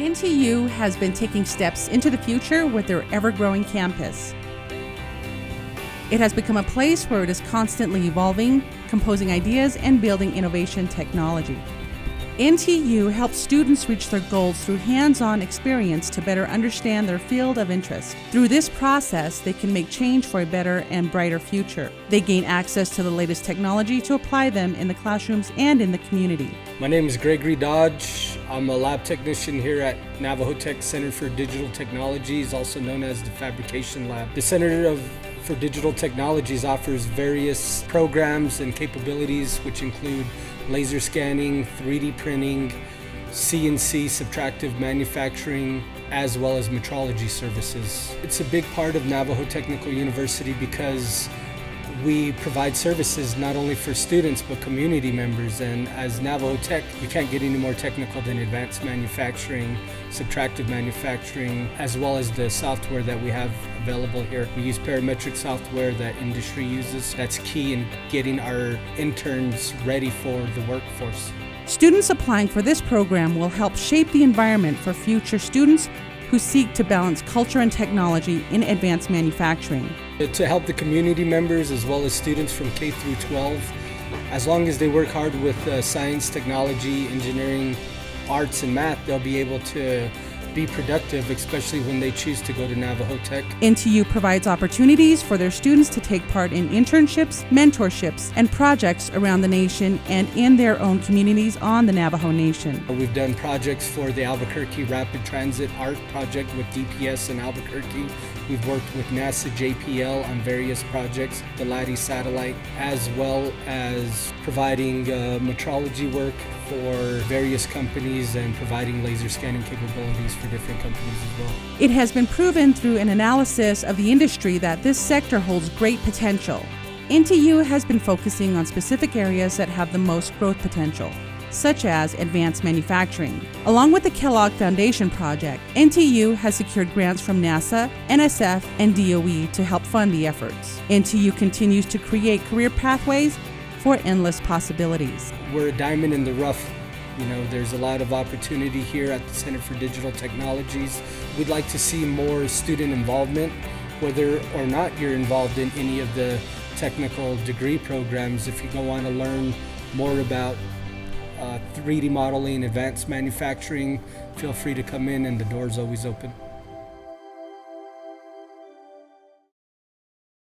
NTU has been taking steps into the future with their ever-growing campus. It has become a place where it is constantly evolving, composing ideas, and building innovation technology. NTU helps students reach their goals through hands-on experience to better understand their field of interest. Through this process, they can make change for a better and brighter future. They gain access to the latest technology to apply them in the classrooms and in the community. My name is Gregory Dodge. I'm a lab technician here at Navajo Tech Center for Digital Technologies, also known as the Fabrication Lab. The Center for Digital Technologies offers various programs and capabilities which include laser scanning, 3D printing, CNC subtractive manufacturing, as well as metrology services. It's a big part of Navajo Technical University because we provide services not only for students but community members, and as Navajo Tech, you can't get any more technical than advanced manufacturing, subtractive manufacturing, as well as the software that we have available here. We use parametric software that industry uses. That's key in getting our interns ready for the workforce. Students applying for this program will help shape the environment for future students who seek to balance culture and technology in advanced manufacturing. To help the community members as well as students from K through 12, as long as they work hard with science, technology, engineering, arts, and math, they'll be able to be productive, especially when they choose to go to Navajo Tech. NTU provides opportunities for their students to take part in internships, mentorships, and projects around the nation and in their own communities on the Navajo Nation. We've done projects for the Albuquerque Rapid Transit Art Project with DPS in Albuquerque. We've worked with NASA JPL on various projects, the LADI satellite, as well as providing metrology work for various companies and providing laser scanning capabilities for different companies as well. It has been proven through an analysis of the industry that this sector holds great potential. NTU has been focusing on specific areas that have the most growth potential, such as advanced manufacturing. Along with the Kellogg Foundation project, NTU has secured grants from NASA, NSF, and DOE to help fund the efforts. NTU continues to create career pathways for endless possibilities. We're a diamond in the rough. You know, there's a lot of opportunity here at the Center for Digital Technologies. We'd like to see more student involvement, whether or not you're involved in any of the technical degree programs. If you go on to learn more about 3D modeling, advanced manufacturing, feel free to come in and the door's always open.